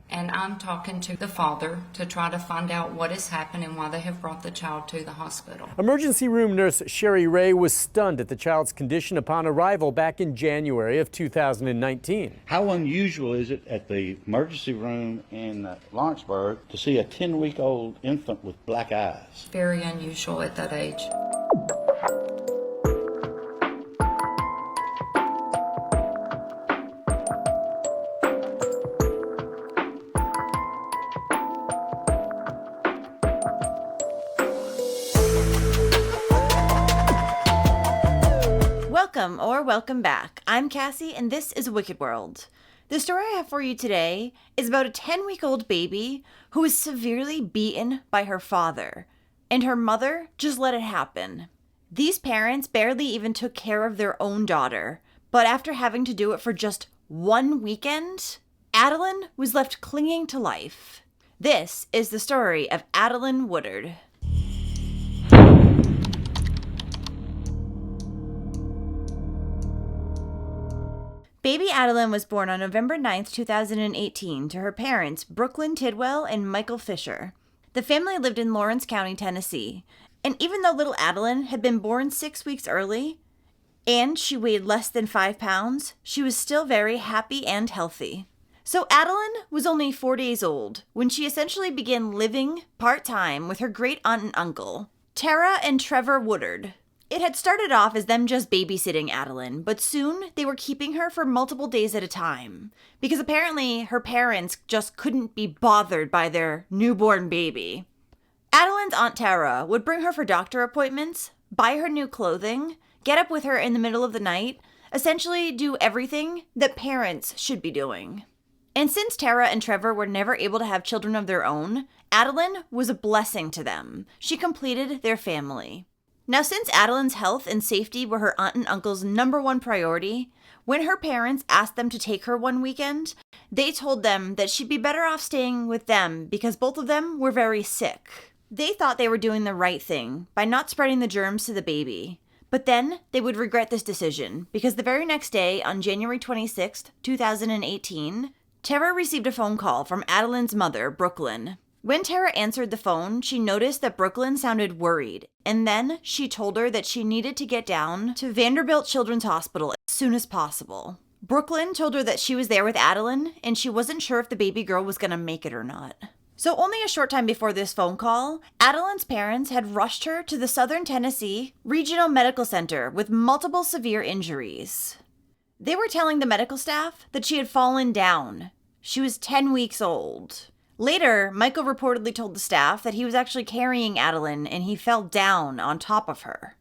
and I'm talking to the father to try to find out what has happened and why they have brought the child to the hospital. Emergency room nurse Sherry Ray was stunned at the child's condition upon arrival back in January of 2019. How unusual is it at the emergency room in Lawrenceburg to see a 10-week-old infant with black eyes? Very unusual at that age. Welcome back. I'm Cassie, and this is Wicked World. The story I have for you today is about a 10-week-old baby who was severely beaten by her father, and her mother just let it happen. These parents barely even took care of their own daughter, but after having to do it for just one weekend, Adeline was left clinging to life. This is the story of Addilyn Woodard. Baby Adeline was born on November 9th, 2018 to her parents, Brooklyn Tidwell and Michael Fiser. The family lived in Lawrence County, Tennessee, and even though little Adeline had been born 6 weeks early, and she weighed less than 5 pounds, she was still very happy and healthy. So Adeline was only 4 days old when she essentially began living part-time with her great-aunt and uncle, Tara and Trevor Woodard. It had started off as them just babysitting Adeline, but soon they were keeping her for multiple days at a time, because apparently her parents just couldn't be bothered by their newborn baby. Adeline's Aunt Tara would bring her for doctor appointments, buy her new clothing, get up with her in the middle of the night, essentially do everything that parents should be doing. And since Tara and Trevor were never able to have children of their own, Adeline was a blessing to them. She completed their family. Now, since Adeline's health and safety were her aunt and uncle's number one priority, when her parents asked them to take her one weekend, they told them that she'd be better off staying with them because both of them were very sick. They thought they were doing the right thing by not spreading the germs to the baby. But then they would regret this decision because the very next day, on January 26th, 2018, Tara received a phone call from Adeline's mother, Brooklyn. When Tara answered the phone, she noticed that Brooklyn sounded worried, and then she told her that she needed to get down to Vanderbilt Children's Hospital as soon as possible. Brooklyn told her that she was there with Adeline, and she wasn't sure if the baby girl was going to make it or not. So only a short time before this phone call, Adeline's parents had rushed her to the Southern Tennessee Regional Medical Center with multiple severe injuries. They were telling the medical staff that she had fallen down. She was 10 weeks old. Later, Michael reportedly told the staff that he was actually carrying Adeline and he fell down on top of her.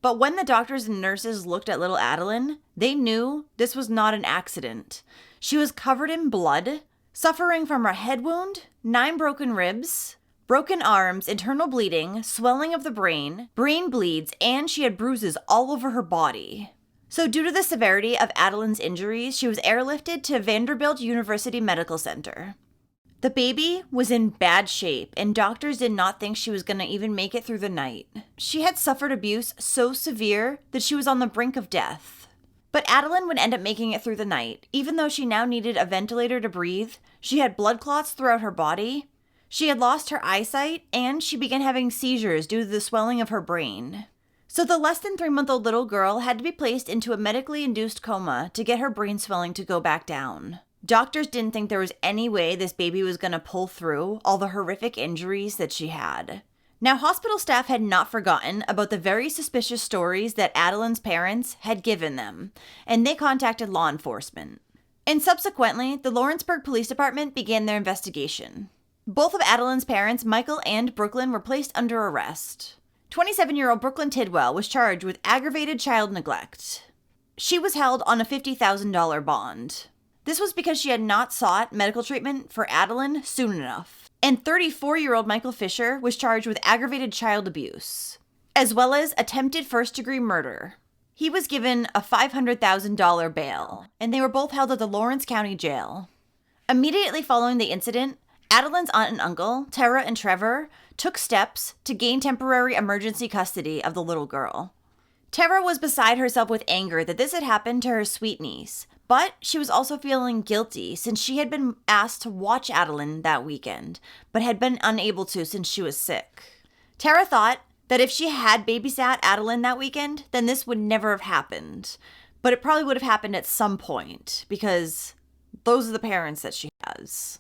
But when the doctors and nurses looked at little Adeline, they knew this was not an accident. She was covered in blood, suffering from a head wound, 9 broken ribs, broken arms, internal bleeding, swelling of the brain bleeds, and she had bruises all over her body. So due to the severity of Adeline's injuries, she was airlifted to Vanderbilt University Medical Center. The baby was in bad shape, and doctors did not think she was going to even make it through the night. She had suffered abuse so severe that she was on the brink of death. But Adeline would end up making it through the night. Even though she now needed a ventilator to breathe, she had blood clots throughout her body, she had lost her eyesight, and she began having seizures due to the swelling of her brain. So the less than 3-month-old little girl had to be placed into a medically induced coma to get her brain swelling to go back down. Doctors didn't think there was any way this baby was going to pull through all the horrific injuries that she had. Now, hospital staff had not forgotten about the very suspicious stories that Adeline's parents had given them, and they contacted law enforcement. And subsequently, the Lawrenceburg Police Department began their investigation. Both of Adeline's parents, Michael and Brooklyn, were placed under arrest. 27-year-old Brooklyn Tidwell was charged with aggravated child neglect. She was held on a $50,000 bond. This was because she had not sought medical treatment for Adeline soon enough. And 34-year-old Michael Fiser was charged with aggravated child abuse, as well as attempted first-degree murder. He was given a $500,000 bail, and they were both held at the Lawrence County Jail. Immediately following the incident, Adeline's aunt and uncle, Tara and Trevor, took steps to gain temporary emergency custody of the little girl. Tara was beside herself with anger that this had happened to her sweet niece, but she was also feeling guilty since she had been asked to watch Adeline that weekend, but had been unable to since she was sick. Tara thought that if she had babysat Adeline that weekend, then this would never have happened. But it probably would have happened at some point, because those are the parents that she has.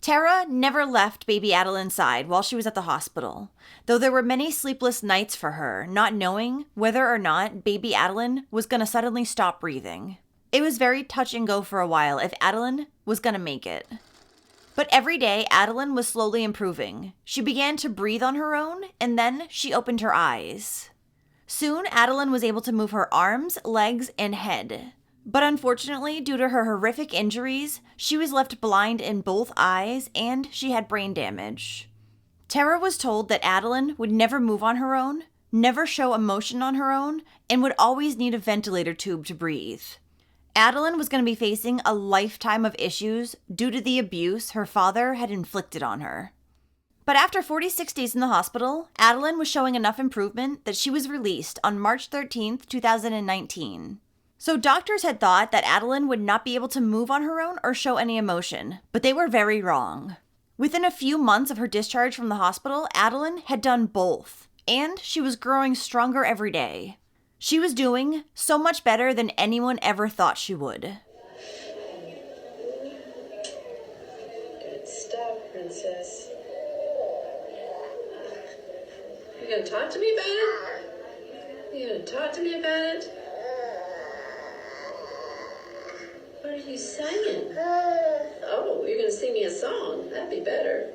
Tara never left baby Adeline's side while she was at the hospital, though there were many sleepless nights for her, not knowing whether or not baby Adeline was going to suddenly stop breathing. It was very touch and go for a while if Adeline was going to make it. But every day, Adeline was slowly improving. She began to breathe on her own, and then she opened her eyes. Soon, Adeline was able to move her arms, legs, and head. But unfortunately, due to her horrific injuries, she was left blind in both eyes and she had brain damage. Tara was told that Adeline would never move on her own, never show emotion on her own, and would always need a ventilator tube to breathe. Adeline was going to be facing a lifetime of issues due to the abuse her father had inflicted on her. But after 46 days in the hospital, Adeline was showing enough improvement that she was released on March 13th, 2019. So doctors had thought that Adeline would not be able to move on her own or show any emotion, but they were very wrong. Within a few months of her discharge from the hospital, Adeline had done both, and she was growing stronger every day. She was doing so much better than anyone ever thought she would. Good stuff, princess. You gonna talk to me about it? You gonna talk to me about it? What are you singing? Oh, you're gonna sing me a song. That'd be better.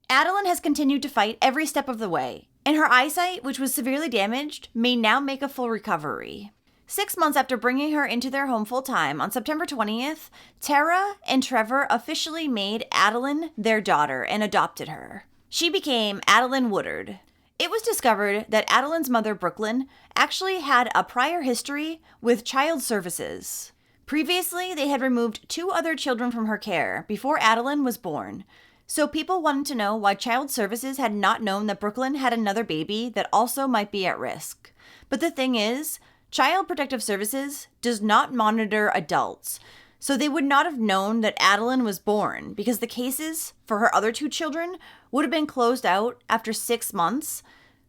Adeline has continued to fight every step of the way, and her eyesight, which was severely damaged, may now make a full recovery. 6 months after bringing her into their home full-time on September 20th, Tara and Trevor officially made Adeline their daughter and adopted her. She became Addilyn Woodard. It was discovered that Adeline's mother, Brooklyn, actually had a prior history with child services. Previously, they had removed 2 other children from her care before Adeline was born. So people wanted to know why child services had not known that Brooklyn had another baby that also might be at risk. But the thing is, Child Protective Services does not monitor adults. So they would not have known that Adeline was born because the cases for her other 2 children would have been closed out after 6 months.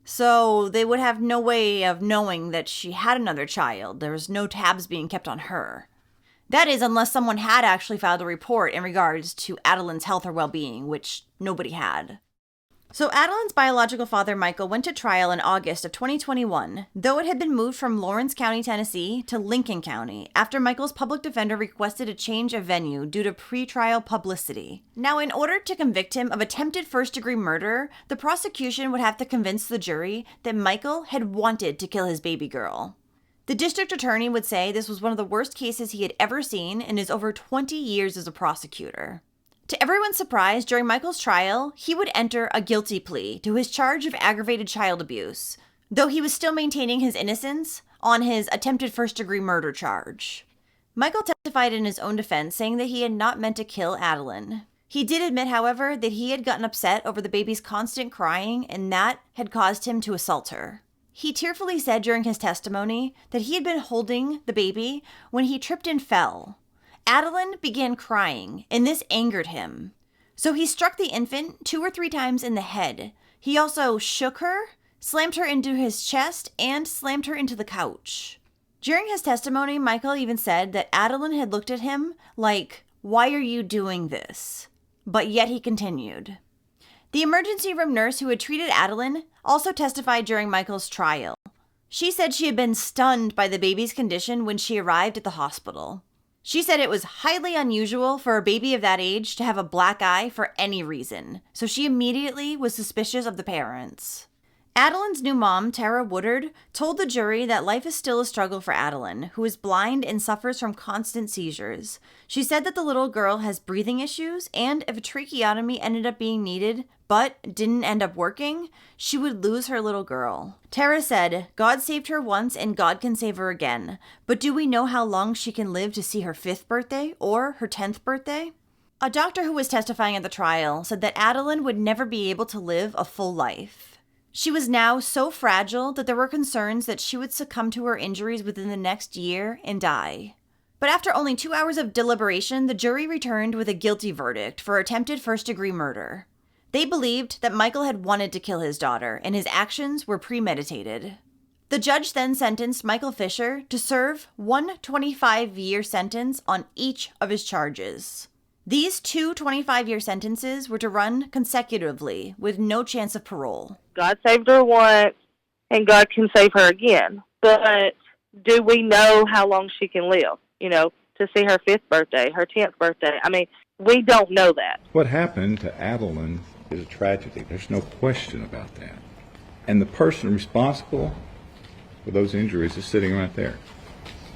So they would have no way of knowing that she had another child. There was no tabs being kept on her. That is, unless someone had actually filed a report in regards to Adeline's health or well-being, which nobody had. So Adeline's biological father, Michael, went to trial in August of 2021, though it had been moved from Lawrence County, Tennessee to Lincoln County after Michael's public defender requested a change of venue due to pretrial publicity. Now, in order to convict him of attempted first-degree murder, the prosecution would have to convince the jury that Michael had wanted to kill his baby girl. The district attorney would say this was one of the worst cases he had ever seen in his over 20 years as a prosecutor. To everyone's surprise, during Michael's trial, he would enter a guilty plea to his charge of aggravated child abuse, though he was still maintaining his innocence on his attempted first-degree murder charge. Michael testified in his own defense, saying that he had not meant to kill Adeline. He did admit, however, that he had gotten upset over the baby's constant crying, and that had caused him to assault her. He tearfully said during his testimony that he had been holding the baby when he tripped and fell. Adeline began crying, and this angered him. So he struck the infant 2 or 3 times in the head. He also shook her, slammed her into his chest, and slammed her into the couch. During his testimony, Michael even said that Adeline had looked at him like, "Why are you doing this?" But yet he continued. The emergency room nurse who had treated Adeline also testified during Michael's trial. She said she had been stunned by the baby's condition when she arrived at the hospital. She said it was highly unusual for a baby of that age to have a black eye for any reason, so she immediately was suspicious of the parents. Adeline's new mom, Tara Woodard, told the jury that life is still a struggle for Adeline, who is blind and suffers from constant seizures. She said that the little girl has breathing issues, and if a tracheotomy ended up being needed, but didn't end up working, she would lose her little girl. Tara said, "God saved her once and God can save her again, but do we know how long she can live to see her 5th birthday or her 10th birthday? A doctor who was testifying at the trial said that Adeline would never be able to live a full life. She was now so fragile that there were concerns that she would succumb to her injuries within the next year and die. But after only 2 hours of deliberation, the jury returned with a guilty verdict for attempted first-degree murder. They believed that Michael had wanted to kill his daughter, and his actions were premeditated. The judge then sentenced Michael Fiser to serve one 25-year sentence on each of his charges. These two 25-year sentences were to run consecutively with no chance of parole. God saved her once, and God can save her again. But do we know how long she can live? You know, to see her 5th birthday, her 10th birthday. I mean, we don't know that. What happened to Adeline is a tragedy. There's no question about that. And the person responsible for those injuries is sitting right there,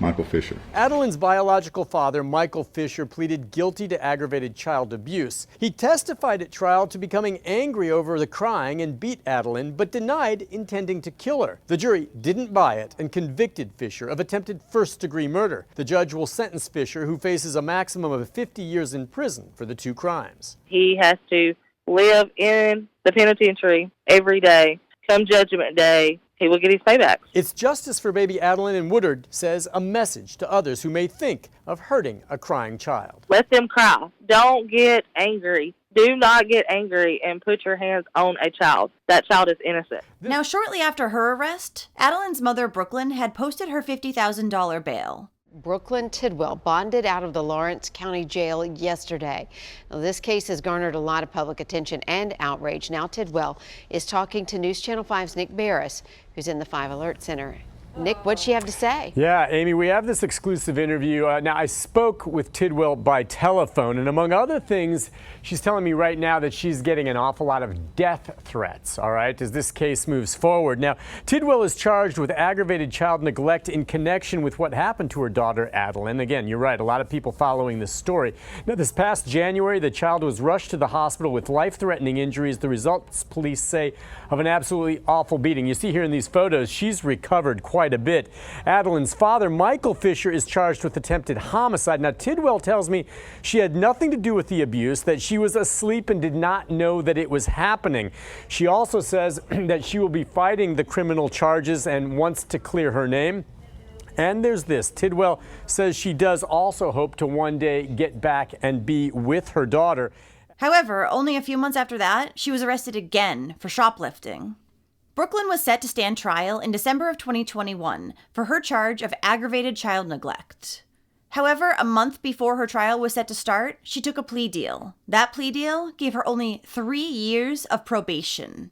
Michael Fiser. Adelyn's biological father, Michael Fiser, pleaded guilty to aggravated child abuse. He testified at trial to becoming angry over the crying and beat Addilyn, but denied intending to kill her. The jury didn't buy it and convicted Fiser of attempted first-degree murder. The judge will sentence Fiser, who faces a maximum of 50 years in prison for the 2 crimes. He has to live in the penitentiary every day. Come Judgment Day, he will get his payback. It's justice for baby Addilyn Woodard says a message to others who may think of hurting a crying child. Let them cry. Don't get angry. Do not get angry and put your hands on a child. That child is innocent. Now, shortly after her arrest, Adelyn's mother, Brooklyn, had posted her $50,000 bail. Brooklyn Tidwell bonded out of the Lawrence County Jail yesterday. Now, this case has garnered a lot of public attention and outrage. Now Tidwell is talking to News Channel 5's Nick Barris, who's in the 5 Alert Center. Nick, what'd she have to say? Yeah, Amy, we have this exclusive interview. Now, I spoke with Tidwell by telephone, and among other things, she's telling me right now that she's getting an awful lot of death threats, all right, as this case moves forward. Now, Tidwell is charged with aggravated child neglect in connection with what happened to her daughter, Adeline. Again, you're right, a lot of people following this story. Now, this past January, the child was rushed to the hospital with life-threatening injuries, the results, police say, of an absolutely awful beating. You see here in these photos, she's recovered quite a bit. Adelyn's father, Michael Fiser, is charged with attempted homicide. Now, Tidwell tells me she had nothing to do with the abuse, that she was asleep and did not know that it was happening. She also says that she will be fighting the criminal charges and wants to clear her name. And there's this. Tidwell says she does also hope to one day get back and be with her daughter. However, only a few months after that, she was arrested again for shoplifting. Brooklyn was set to stand trial in December of 2021 for her charge of aggravated child neglect. However, a month before her trial was set to start, she took a plea deal. That plea deal gave her only 3 years of probation.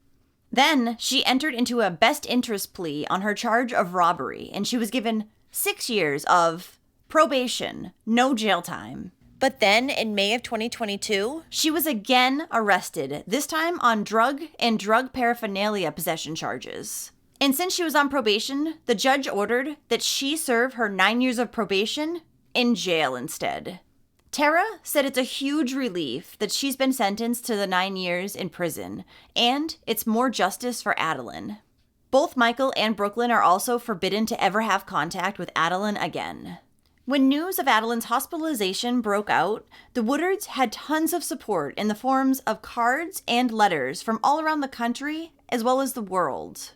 Then, she entered into a best interest plea on her charge of robbery, and she was given 6 years of probation, no jail time. But then, in May of 2022, she was again arrested, this time on drug and drug paraphernalia possession charges. And since she was on probation, the judge ordered that she serve her 9 years of probation in jail instead. Tara said it's a huge relief that she's been sentenced to the 9 years in prison, and it's more justice for Adeline. Both Michael and Brooklyn are also forbidden to ever have contact with Adeline again. When news of Adelyn's hospitalization broke out, the Woodards had tons of support in the forms of cards and letters from all around the country, as well as the world.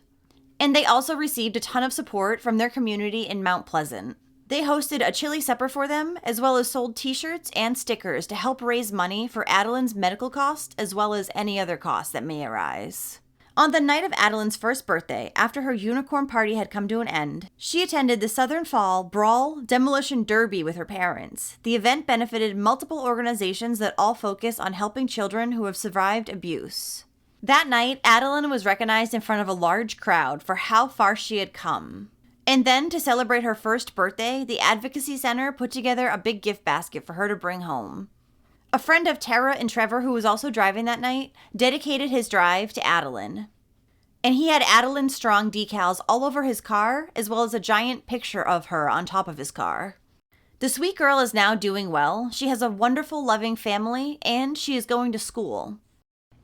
And they also received a ton of support from their community in Mount Pleasant. They hosted a chili supper for them, as well as sold t-shirts and stickers to help raise money for Adelyn's medical costs, as well as any other costs that may arise. On the night of Adelyn's first birthday, after her unicorn party had come to an end, she attended the Southern Fall Brawl Demolition Derby with her parents. The event benefited multiple organizations that all focus on helping children who have survived abuse. That night, Adeline was recognized in front of a large crowd for how far she had come. And then, to celebrate her first birthday, the Advocacy Center put together a big gift basket for her to bring home. A friend of Tara and Trevor, who was also driving that night, dedicated his drive to Adeline. And he had Adeline Strong decals all over his car, as well as a giant picture of her on top of his car. The sweet girl is now doing well. She has a wonderful, loving family, and she is going to school.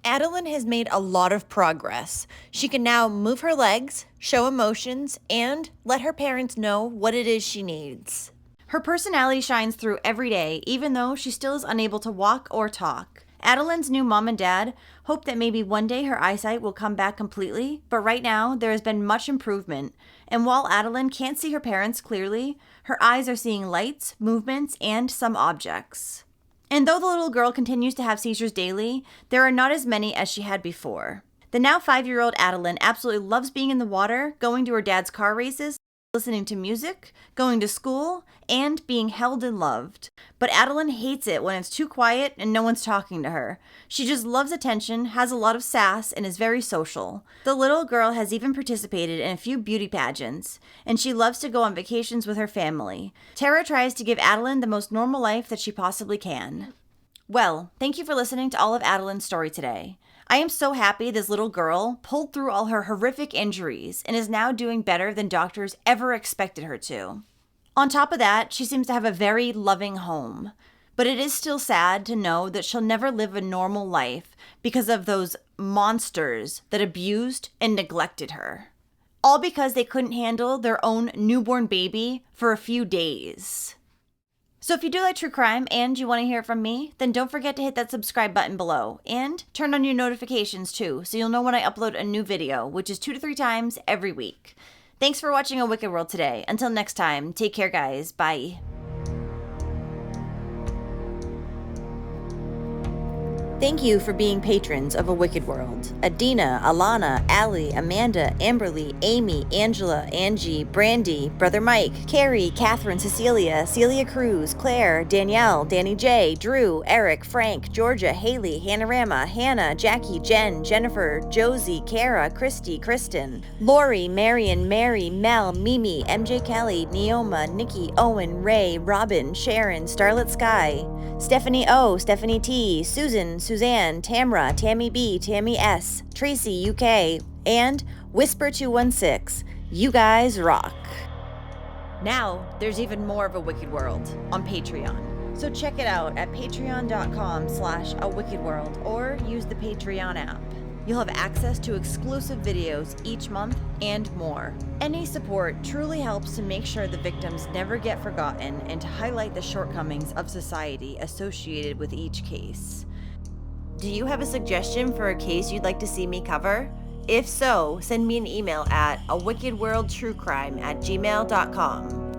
Adeline has made a lot of progress. She can now move her legs, show emotions, and let her parents know what it is she needs. Her personality shines through every day, even though she still is unable to walk or talk. Adelyn's new mom and dad hope that maybe one day her eyesight will come back completely, but right now there has been much improvement. And while Addilyn can't see her parents clearly, her eyes are seeing lights, movements, and some objects. And though the little girl continues to have seizures daily, there are not as many as she had before. The now 5-year-old Addilyn absolutely loves being in the water, going to her dad's car races, listening to music, going to school, and being held and loved. But Addilyn hates it when it's too quiet and no one's talking to her. She just loves attention, has a lot of sass, and is very social. The little girl has even participated in a few beauty pageants, and she loves to go on vacations with her family. Tara tries to give Addilyn the most normal life that she possibly can. Well, thank you for listening to all of Addilyn's story today. I am so happy this little girl pulled through all her horrific injuries and is now doing better than doctors ever expected her to. On top of that, she seems to have a very loving home. But it is still sad to know that she'll never live a normal life because of those monsters that abused and neglected her. All because they couldn't handle their own newborn baby for a few days. So if you do like true crime and you want to hear from me, then don't forget to hit that subscribe button below and turn on your notifications too, so you'll know when I upload a new video, which is 2 to 3 times every week. Thanks for watching A Wicked World today. Until next time, take care guys. Bye. Thank you for being patrons of A Wicked World. Adina, Alana, Allie, Amanda, Amberly, Amy, Angela, Angie, Brandy, Brother Mike, Carrie, Catherine, Cecilia, Celia Cruz, Claire, Danielle, Danny J, Drew, Eric, Frank, Georgia, Haley, Hanorama, Hannah, Jackie, Jen, Jennifer, Josie, Kara, Christy, Kristen, Lori, Marion, Mary, Mel, Mimi, MJ Kelly, Neoma, Nikki, Owen, Ray, Robin, Sharon, Starlit Sky, Stephanie O, Stephanie T, Susan, Suzanne, Tamra, Tammy B, Tammy S, Tracy UK, and Whisper216. You guys rock. Now, there's even more of A Wicked World on Patreon. So check it out at patreon.com/awickedworld or use the Patreon app. You'll have access to exclusive videos each month and more. Any support truly helps to make sure the victims never get forgotten and to highlight the shortcomings of society associated with each case. Do you have a suggestion for a case you'd like to see me cover? If so, send me an email at awickedworldtruecrime@gmail.com.